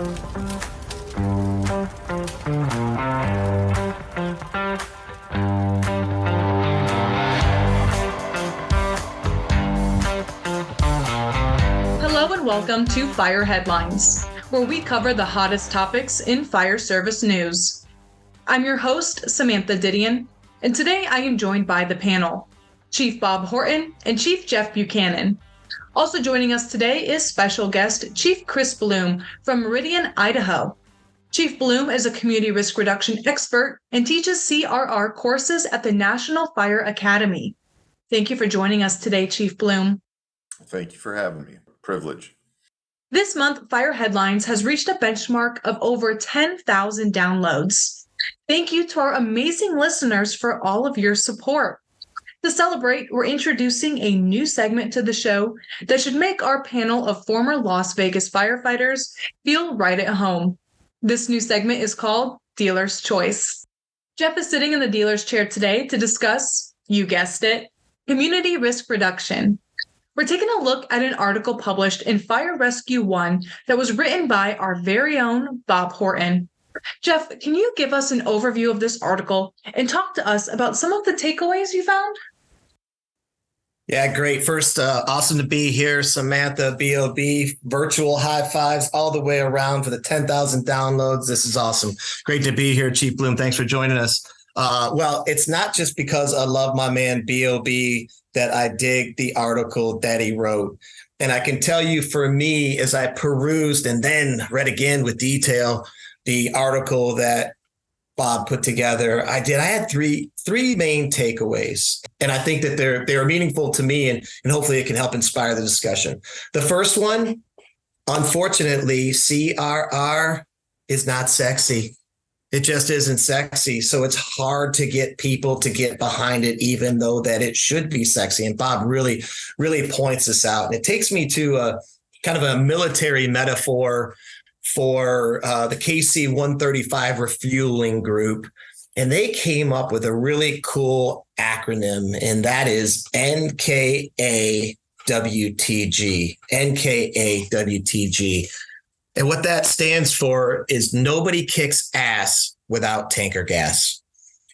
Hello and welcome to Fire Headlines, where we cover the hottest topics in fire service news. I'm your host, Samantha Didion, and today I am joined by the panel, Chief Bob Horton and Chief Jeff Buchanan. Also joining us today is special guest Chief Chris Blume from Meridian, Idaho. Chief Blume is a community risk reduction expert and teaches CRR courses at the National Fire Academy. Thank you for joining us today, Chief Blume. Thank you for having me. Privilege. This month, Fire Headlines has reached a benchmark of over 10,000 downloads. Thank you to our amazing listeners for all of your support. To celebrate, we're introducing a new segment to the show that should make our panel of former Las Vegas firefighters feel right at home. This new segment is called Dealer's Choice. Jeff is sitting in the dealer's chair today to discuss, you guessed it, community risk reduction. We're taking a look at an article published in Fire Rescue One that was written by our very own Bob Horton. Jeff, can you give us an overview of this article and talk to us about some of the takeaways you found? Yeah, great. First, awesome to be here, Samantha, BOB, virtual high fives all the way around for the 10,000 downloads. This is awesome. Great to be here, Chief Blume. Thanks for joining us. Well, it's not just because I love my man, BOB, that I dig the article that he wrote. And I can tell you for me, as I perused and then read again with detail, the article that Bob put together, I had three main takeaways. And I think that they're meaningful to me and hopefully it can help inspire the discussion. The first one, unfortunately, CRR is not sexy. It just isn't sexy. So it's hard to get people to get behind it, even though that it should be sexy. And Bob really, really points this out. And it takes me to a kind of a military metaphor for the KC-135 refueling group. And they came up with a really cool acronym, and that is NKAWTG. NKAWTG. And what that stands for is nobody kicks ass without tanker gas.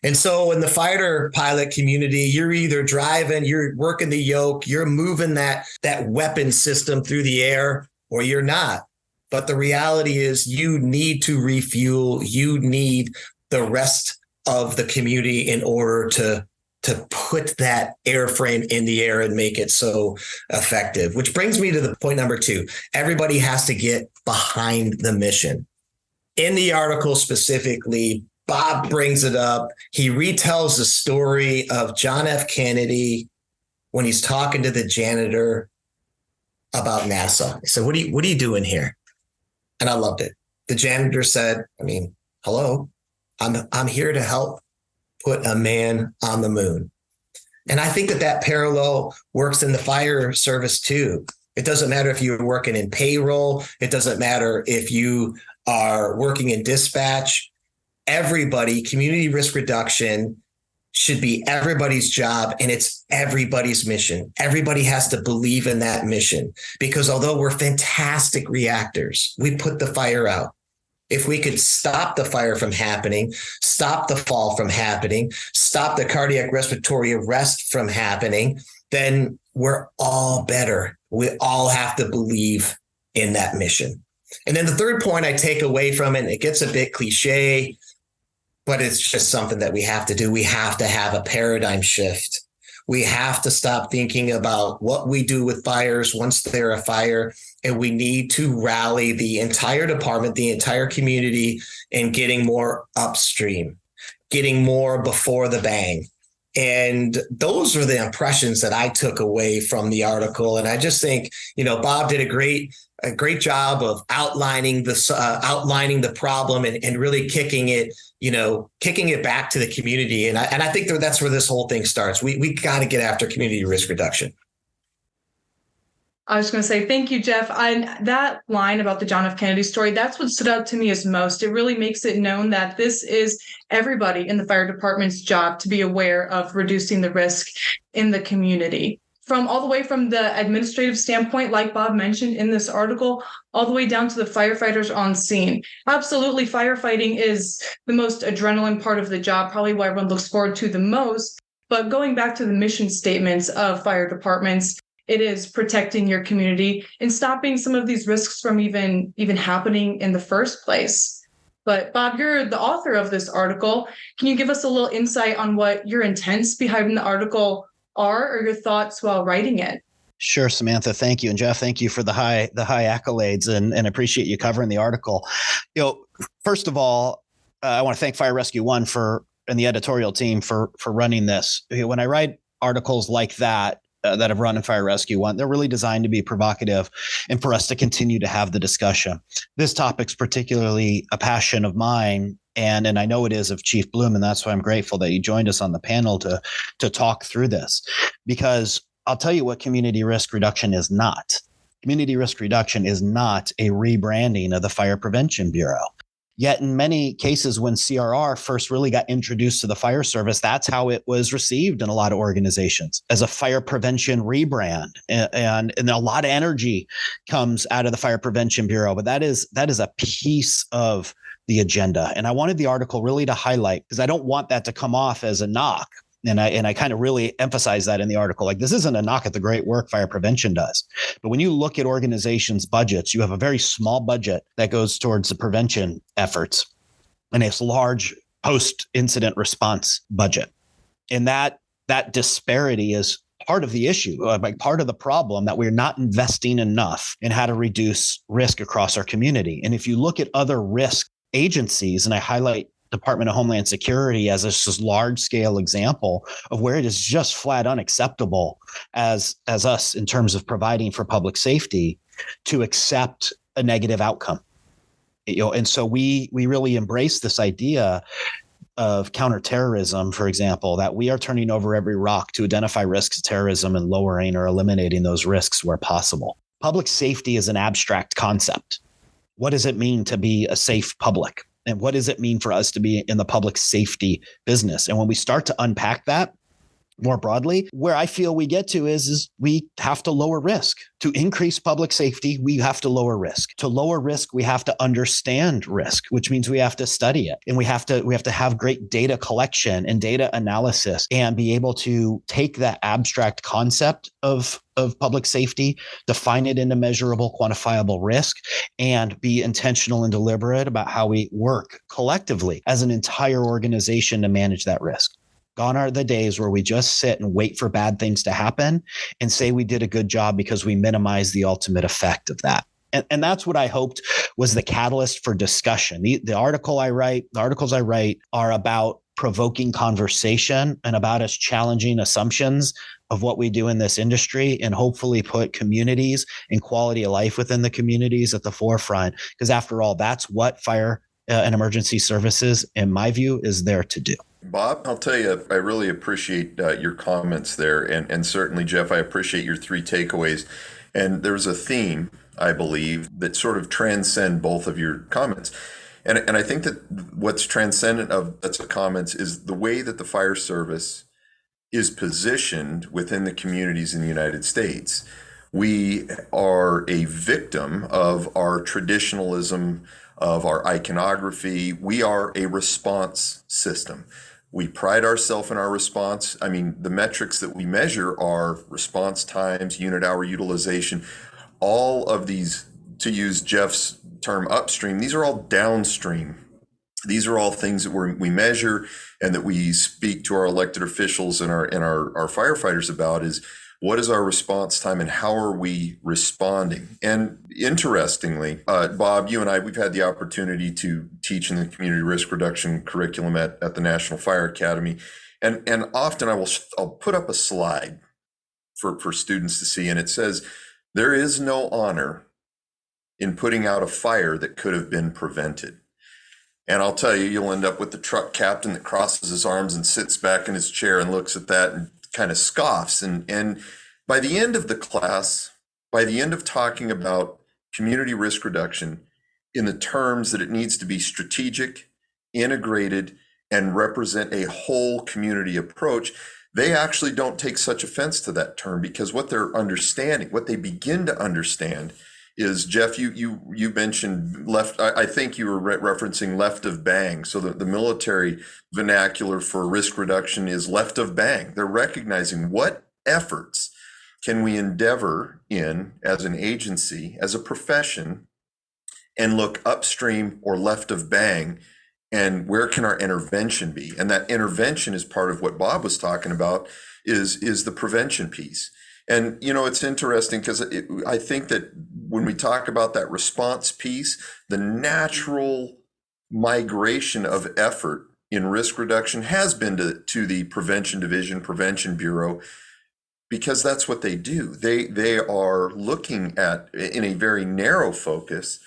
And so in the fighter pilot community, you're either driving, you're working the yoke, you're moving that weapon system through the air, or you're not. But the reality is you need to refuel. You need the rest of the community in order to put that airframe in the air and make it so effective, which brings me to the point number 2. Everybody has to get behind the mission. In the article specifically, Bob brings it up. He retells the story of John F. Kennedy when he's talking to the janitor about NASA. He said, what are you doing here? And I loved it. The janitor said, hello, I'm here to help put a man on the moon. And I think that parallel works in the fire service too. It doesn't matter if you're working in payroll. It doesn't matter if you are working in dispatch. Everybody, community risk reduction should be everybody's job, and it's everybody's mission. Everybody has to believe in that mission, because although we're fantastic reactors, we put the fire out. If we could stop the fire from happening, stop the fall from happening, stop the cardiac respiratory arrest from happening, then we're all better. We all have to believe in that mission. And then the third point I take away from it, it gets a bit cliche, but it's just something that we have to do. We have to have a paradigm shift. We have to stop thinking about what we do with fires once they're a fire, and we need to rally the entire department, the entire community, in getting more upstream, getting more before the bang. And those are the impressions that I took away from the article. And I just think, Bob did a great job of outlining the problem and really kicking it back to the community. And I think that's where this whole thing starts. We got to get after community risk reduction. I was going to say, thank you, Jeff. That line about the John F. Kennedy story, that's what stood out to me as most. It really makes it known that this is everybody in the fire department's job to be aware of reducing the risk in the community. from all the way from the administrative standpoint, like Bob mentioned in this article, all the way down to the firefighters on scene. Absolutely, firefighting is the most adrenaline part of the job, probably what everyone looks forward to the most. But going back to the mission statements of fire departments, it is protecting your community and stopping some of these risks from even happening in the first place. But Bob, you're the author of this article. Can you give us a little insight on what your intents behind the article are, or your thoughts while writing it? Sure, Samantha. Thank you. And Jeff, thank you for the high accolades and appreciate you covering the article. First of all, I want to thank Fire Rescue One and the editorial team for running this. When I write articles like that have run in Fire Rescue One, they're really designed to be provocative and for us to continue to have the discussion. This topic's particularly a passion of mine, and I know it is of Chief Blume, and that's why I'm grateful that he joined us on the panel to talk through this. Because I'll tell you what community risk reduction is not. Community risk reduction is not a rebranding of the Fire Prevention Bureau. Yet in many cases, when CRR first really got introduced to the fire service, that's how it was received in a lot of organizations, as a fire prevention rebrand. And a lot of energy comes out of the Fire Prevention Bureau, but that is a piece of the agenda. And I wanted the article really to highlight, because I don't want that to come off as a knock. And I kind of really emphasize that in the article. Like, this isn't a knock at the great work fire prevention does. But when you look at organizations' budgets, you have a very small budget that goes towards the prevention efforts and a large post-incident response budget. And that disparity is part of the issue, like part of the problem, that we're not investing enough in how to reduce risk across our community. And if you look at other risk agencies, and I highlight Department of Homeland Security as this large scale example of where it is just flat unacceptable as us in terms of providing for public safety to accept a negative outcome. And so we really embrace this idea of counterterrorism, for example, that we are turning over every rock to identify risks of terrorism and lowering or eliminating those risks where possible. Public safety is an abstract concept. What does it mean to be a safe public? And what does it mean for us to be in the public safety business? And when we start to unpack that more broadly, where I feel we get to is we have to lower risk. To increase public safety, we have to lower risk. To lower risk, we have to understand risk, which means we have to study it. And we have to have great data collection and data analysis and be able to take that abstract concept of public safety, define it into measurable, quantifiable risk, and be intentional and deliberate about how we work collectively as an entire organization to manage that risk. Gone are the days where we just sit and wait for bad things to happen and say we did a good job because we minimized the ultimate effect of that. And that's what I hoped was the catalyst for discussion. The articles I write are about provoking conversation and about us challenging assumptions of what we do in this industry, and hopefully put communities and quality of life within the communities at the forefront. Because after all, that's what fire and emergency services, in my view, is there to do. Bob, I'll tell you, I really appreciate your comments there. And certainly, Jeff, I appreciate your three takeaways. And there's a theme, I believe, that sort of transcend both of your comments. And I think that what's transcendent of the comments is the way that the fire service is positioned within the communities in the United States. We are a victim of our traditionalism, of our iconography. We are a response system. We pride ourselves in our response. I mean, the metrics that we measure are response times, unit hour utilization, all of these, to use Jeff's term upstream, these are all downstream. These are all things that we measure and that we speak to our elected officials and our firefighters about, is what is our response time and how are we responding? And interestingly, Bob, you and I, we've had the opportunity to teach in the community risk reduction curriculum at the National Fire Academy. And often I'll put up a slide for students to see, and it says, there is no honor in putting out a fire that could have been prevented. And I'll tell you, you'll end up with the truck captain that crosses his arms and sits back in his chair and looks at that and kind of scoffs. And by the end of the class, by the end of talking about community risk reduction in the terms that it needs to be strategic, integrated, and represent a whole community approach, they actually don't take such offense to that term, because what they're understanding, what they begin to understand is, Jeff, you mentioned left. I think you were referencing left of bang. So the military vernacular for risk reduction is left of bang. They're recognizing what efforts can we endeavor in as an agency, as a profession, and look upstream or left of bang, and where can our intervention be? And that intervention is part of what Bob was talking about, is the prevention piece. And, it's interesting because I think that when we talk about that response piece, the natural migration of effort in risk reduction has been to the prevention division, prevention bureau, because that's what they do. They are looking at, in a very narrow focus,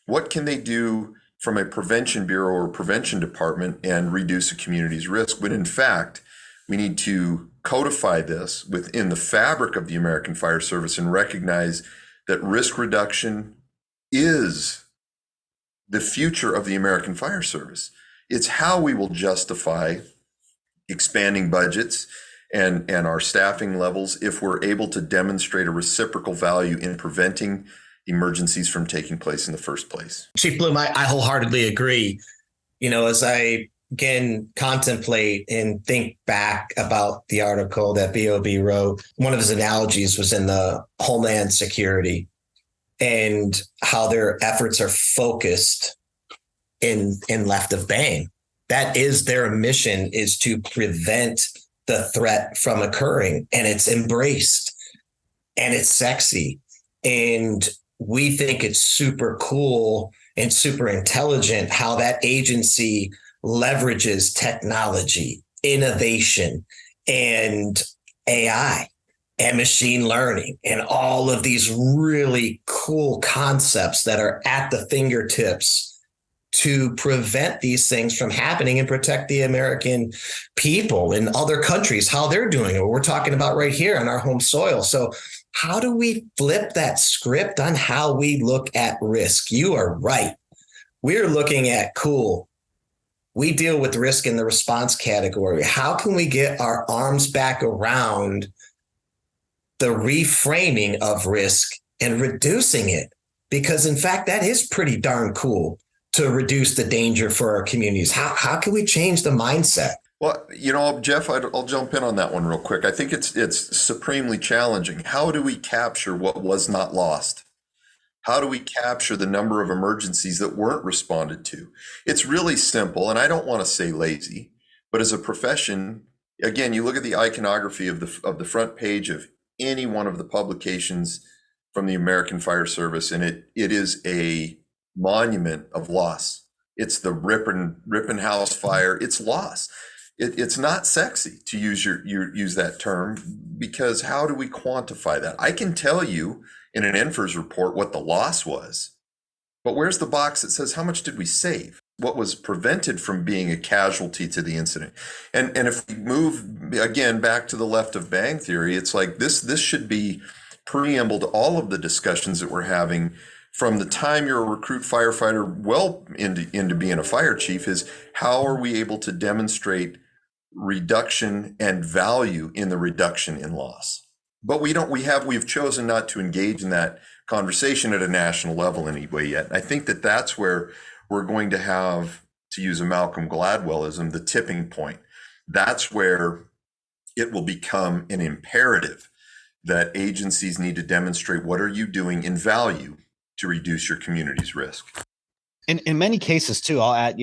what can they do from a prevention bureau or prevention department and reduce a community's risk. But in fact, we need to codify this within the fabric of the American Fire Service and recognize that risk reduction is the future of the American Fire Service. It's how we will justify expanding budgets and our staffing levels if we're able to demonstrate a reciprocal value in preventing emergencies from taking place in the first place. Chief Blume, I wholeheartedly agree. As I again contemplate and think back about the article that Bob wrote, one of his analogies was in the homeland security and how their efforts are focused in left of bang. That is their mission, is to prevent the threat from occurring, and it's embraced and it's sexy. And we think it's super cool and super intelligent how that agency leverages technology, innovation, and AI and machine learning and all of these really cool concepts that are at the fingertips to prevent these things from happening and protect the American people in other countries, how they're doing it. We're talking about right here on our home soil. So how do we flip that script on how we look at risk? You are right. We're looking at, cool, we deal with risk in the response category. How can we get our arms back around the reframing of risk and reducing it? Because in fact, that is pretty darn cool to reduce the danger for our communities. How can we change the mindset? Well, Jeff, I'll jump in on that one real quick. I think it's supremely challenging. How do we capture what was not lost? How do we capture the number of emergencies that weren't responded to? It's really simple, and I don't want to say lazy, but as a profession, again, you look at the iconography of the front page of any one of the publications from the American Fire Service, and it is a monument of loss. It's the Rippenhouse fire. It's loss. It's not sexy to use that term, because how do we quantify that? I can tell you in an NFIRS report what the loss was, but where's the box that says how much did we save? What was prevented from being a casualty to the incident? And if we move again back to the left of bang theory, it's like this should be preamble to all of the discussions that we're having from the time you're a recruit firefighter well into being a fire chief, is how are we able to demonstrate reduction and value in the reduction in loss? But we've chosen not to engage in that conversation at a national level anyway yet. I think that's where we're going to have, to use a Malcolm Gladwellism, the tipping point. That's where it will become an imperative that agencies need to demonstrate what are you doing in value to reduce your community's risk. In many cases too, I'll add,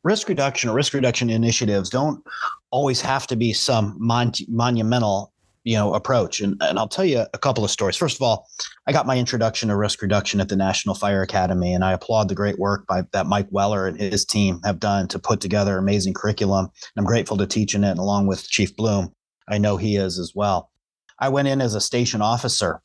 risk reduction or risk reduction initiatives don't always have to be some monumental, approach. And I'll tell you a couple of stories. First of all, I got my introduction to risk reduction at the National Fire Academy, and I applaud the great work that Mike Weller and his team have done to put together amazing curriculum. I'm grateful to teach in it, and along with Chief Blume, I know he is as well. I went in as a station officer,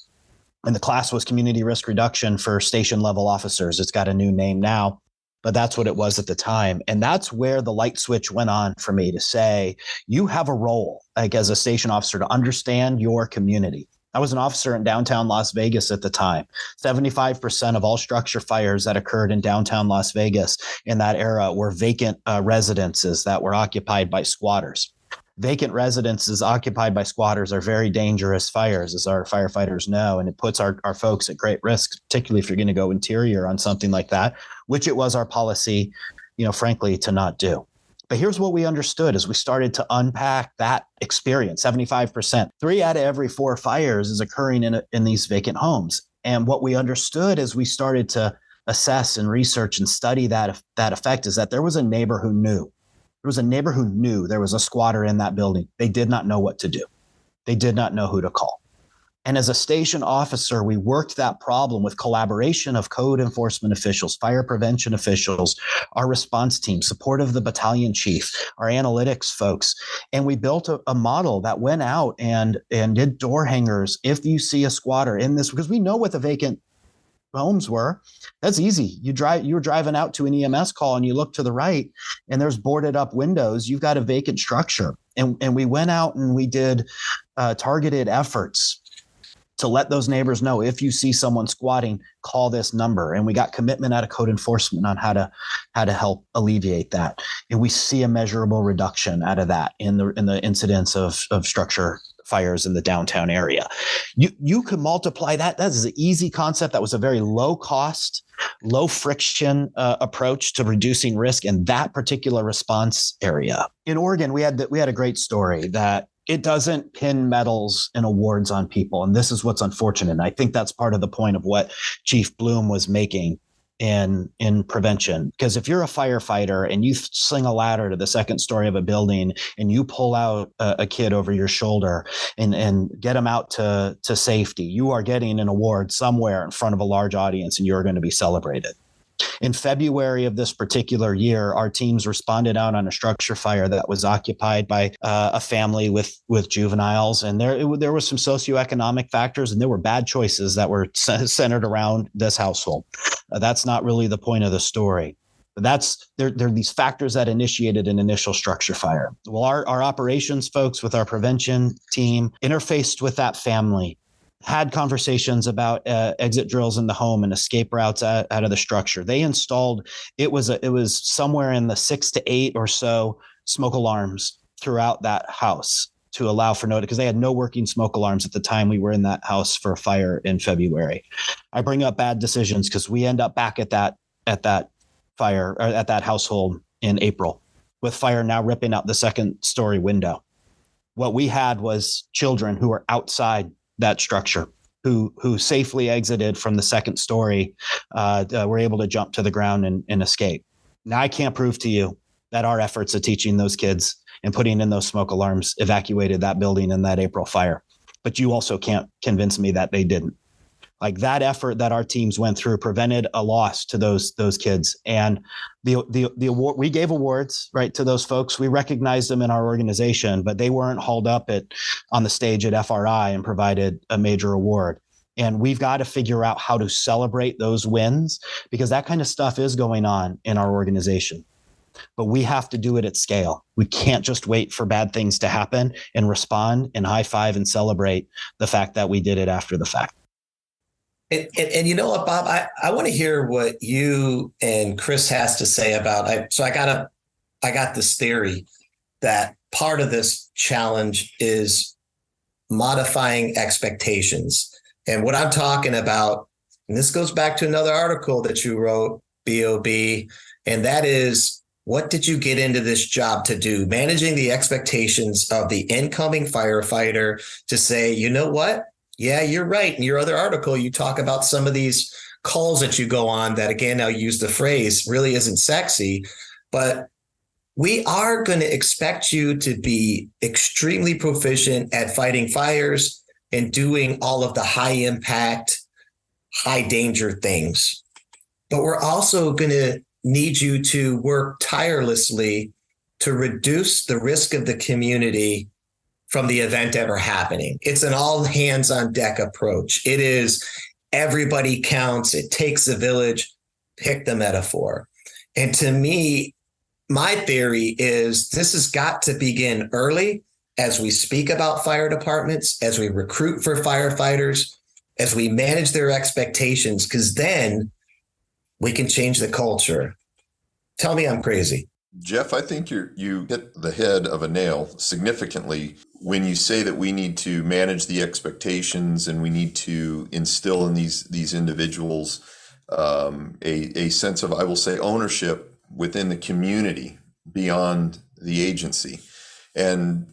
and the class was community risk reduction for station level officers. It's got a new name now, but that's what it was at the time. And that's where the light switch went on for me to say, you have a role, like as a station officer, to understand your community. I was an officer in downtown Las Vegas at the time. 75% of all structure fires that occurred in downtown Las Vegas in that era were vacant residences that were occupied by squatters. vacant residences occupied by squatters are very dangerous fires, as our firefighters know, and it puts our folks at great risk, particularly if you're going to go interior on something like that, which it was our policy, frankly, to not do. But here's what we understood as we started to unpack that experience. 75%, 3 out of every 4 fires is occurring in these vacant homes. And what we understood as we started to assess and research and study that effect is that there was a neighbor who knew. There was a neighbor who knew there was a squatter in that building. They did not know what to do. They did not know who to call. And as a station officer, we worked that problem with collaboration of code enforcement officials, fire prevention officials, our response team, support of the battalion chief, our analytics folks. And we built a model that went out and did door hangers. If you see a squatter in this, because we know what the vacant homes were, that's easy. You were driving out to an EMS call and you look to the right and there's boarded up windows. You've got a vacant structure. And we went out and we did targeted efforts to let those neighbors know, if you see someone squatting, call this number. And we got commitment out of code enforcement on how to help alleviate that. And we see a measurable reduction out of that in the incidence of structure fires in the downtown area. You could multiply that. That is an easy concept. That was a very low cost, low friction approach to reducing risk in that particular response area. In Oregon, we had a great story that it doesn't pin medals and awards on people. And this is what's unfortunate. And I think that's part of the point of what Chief Blume was making in prevention. Because if you're a firefighter and you sling a ladder to the second story of a building and you pull out a kid over your shoulder and get them out to safety, you are getting an award somewhere in front of a large audience and you're going to be celebrated. In February of this particular year, our teams responded out on a structure fire that was occupied by a family with juveniles. And there was some socioeconomic factors and there were bad choices that were centered around this household. That's not really the point of the story. But there are these factors that initiated an initial structure fire. Well, our operations folks with our prevention team interfaced with that family, had conversations about exit drills in the home and escape routes out of the structure. They installed, it was somewhere in the 6 to 8 or so smoke alarms throughout that house to allow for notice, because they had no working smoke alarms at the time we were in that house for a fire in February. I bring up bad decisions because we end up back at that fire, or at that household in April, with fire now ripping out the second story window. What we had was children who were outside that structure, who safely exited from the second story, were able to jump to the ground and escape. Now, I can't prove to you that our efforts of teaching those kids and putting in those smoke alarms evacuated that building in that April fire, but you also can't convince me that they didn't. Like, that effort that our teams went through prevented a loss to those kids. And the award, we gave awards, right, to those folks. We recognized them in our organization, but they weren't hauled up on the stage at FRI and provided a major award. And we've got to figure out how to celebrate those wins, because that kind of stuff is going on in our organization. But we have to do it at scale. We can't just wait for bad things to happen and respond and high five and celebrate the fact that we did it after the fact. And you know what, Bob, I want to hear what you and Chris has to say about it. So I got this theory that part of this challenge is modifying expectations. And what I'm talking about, and this goes back to another article that you wrote, Bob, and that is, what did you get into this job to do? Managing the expectations of the incoming firefighter to say, you know what? Yeah, you're right. In your other article, you talk about some of these calls that you go on that, again, I'll use the phrase, really isn't sexy, but we are going to expect you to be extremely proficient at fighting fires and doing all of the high impact, high danger things. But we're also going to need you to work tirelessly to reduce the risk of the community from the event ever happening. It's an all hands on deck approach. It is everybody counts. It takes a village, pick the metaphor. And to me, my theory is this has got to begin early as we speak about fire departments, as we recruit for firefighters, as we manage their expectations, because then we can change the culture. Tell me I'm crazy. Jeff, I think you hit the head of a nail significantly when you say that we need to manage the expectations and we need to instill in these individuals a sense of, I will say, ownership within the community beyond the agency. And,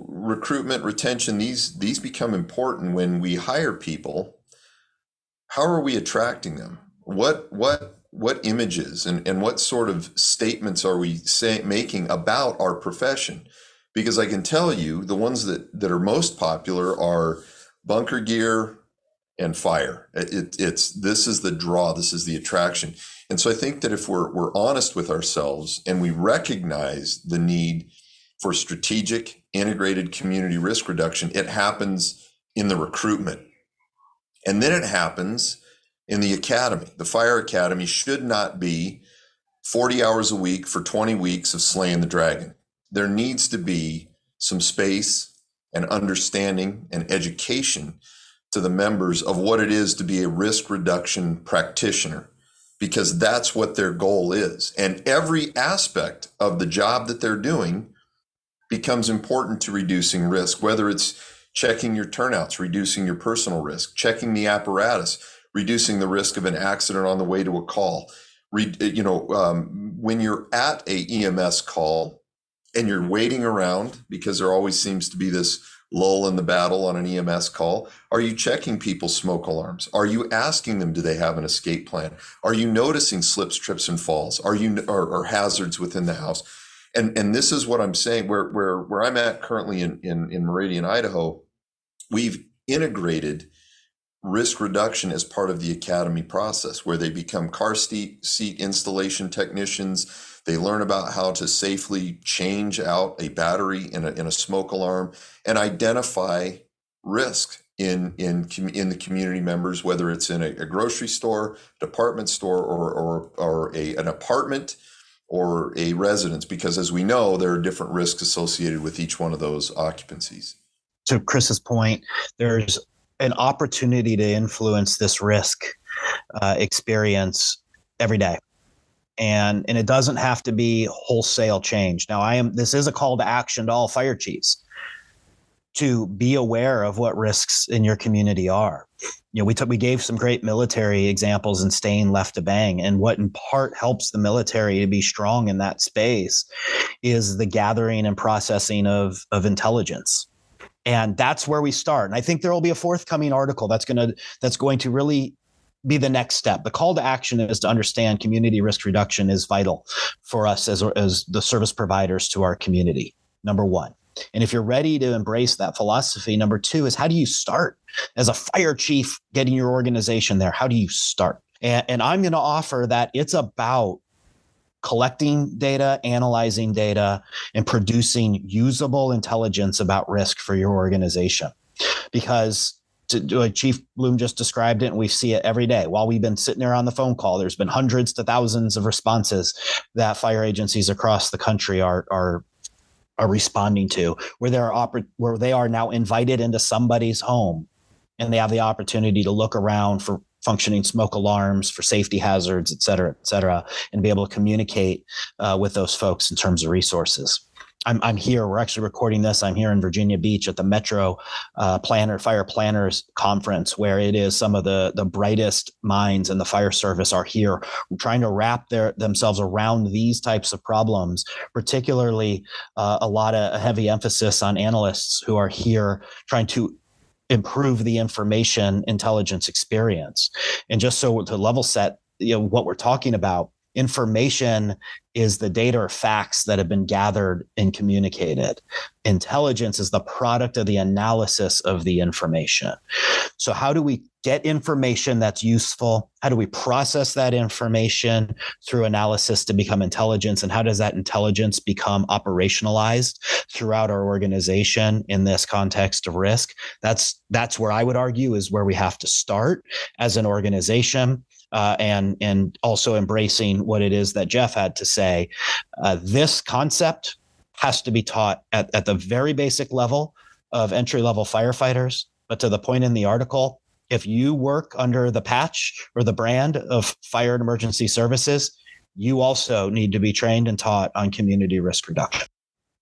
recruitment, retention, these become important when we hire people. How are we attracting them? What images and what sort of statements are we making about our profession? Because I can tell you the ones that are most popular are bunker gear and fire. This is the draw, this is the attraction. And so I think that if we're honest with ourselves and we recognize the need for strategic integrated community risk reduction, it happens in the recruitment. And then it happens in the academy. The fire academy should not be 40 hours a week for 20 weeks of slaying the dragon. There needs to be some space and understanding and education to the members of what it is to be a risk reduction practitioner, because that's what their goal is. And every aspect of the job that they're doing becomes important to reducing risk, whether it's checking your turnouts, reducing your personal risk, checking the apparatus, reducing the risk of an accident on the way to a call. When you're at a EMS call and you're waiting around, because there always seems to be this lull in the battle on an EMS call, are you checking people's smoke alarms? Are you asking them, do they have an escape plan? Are you noticing slips, trips, and falls? Or hazards within the house? And this is what I'm saying, where I'm at currently in Meridian, Idaho, we've integrated risk reduction as part of the academy process, where they become car seat installation technicians. They learn about how to safely change out a battery in a smoke alarm and identify risk in the community members, whether it's in a grocery store, department store, or an apartment or a residence, because as we know, there are different risks associated with each one of those occupancies. To Chris's point, there's an opportunity to influence this risk experience every day. And it doesn't have to be wholesale change. Now, this is a call to action to all fire chiefs to be aware of what risks in your community are. We gave some great military examples in Staying Left to Bang, and what in part helps the military to be strong in that space is the gathering and processing of intelligence. And that's where we start. And I think there will be a forthcoming article that's going to really be the next step. The call to action is to understand community risk reduction is vital for us as the service providers to our community, number one. And if you're ready to embrace that philosophy, number two is, how do you start as a fire chief getting your organization there? How do you start? And I'm going to offer that it's about collecting data, analyzing data, and producing usable intelligence about risk for your organization. Because Chief Blume just described it, and we see it every day. While we've been sitting there on the phone call, there's been hundreds to thousands of responses that fire agencies across the country are responding to, where they are now invited into somebody's home, and they have the opportunity to look around for functioning smoke alarms, for safety hazards, et cetera, and be able to communicate with those folks in terms of resources. I'm here. We're actually recording this. I'm here in Virginia Beach at the Metro Fire Planners Conference, where it is some of the brightest minds in the fire service are here trying to wrap themselves around these types of problems, particularly a lot of heavy emphasis on analysts who are here trying to improve the information intelligence experience. And just so to level set, what we're talking about, information is the data or facts that have been gathered and communicated. Intelligence is the product of the analysis of the information. So how do we get information that's useful? How do we process that information through analysis to become intelligence? And how does that intelligence become operationalized throughout our organization in this context of risk? That's where I would argue is where we have to start as an organization. And also embracing what it is that Jeff had to say. This concept has to be taught at the very basic level of entry-level firefighters. But to the point in the article, if you work under the patch or the brand of Fire and Emergency Services, you also need to be trained and taught on community risk reduction.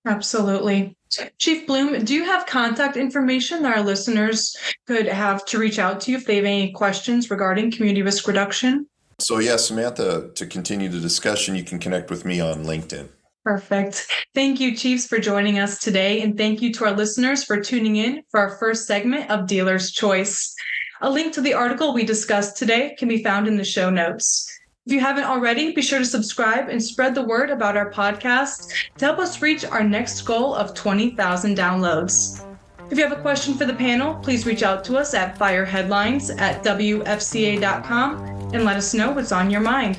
Absolutely. Chief Blume, do you have contact information that our listeners could have to reach out to you if they have any questions regarding community risk reduction? So yeah, Samantha, to continue the discussion, you can connect with me on LinkedIn. Perfect. Thank you, Chiefs, for joining us today. And thank you to our listeners for tuning in for our first segment of Dealer's Choice. A link to the article we discussed today can be found in the show notes. If you haven't already, be sure to subscribe and spread the word about our podcast to help us reach our next goal of 20,000 downloads. If you have a question for the panel, please reach out to us at fireheadlines@wfca.com and let us know what's on your mind.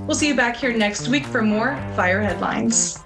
We'll see you back here next week for more Fire Headlines.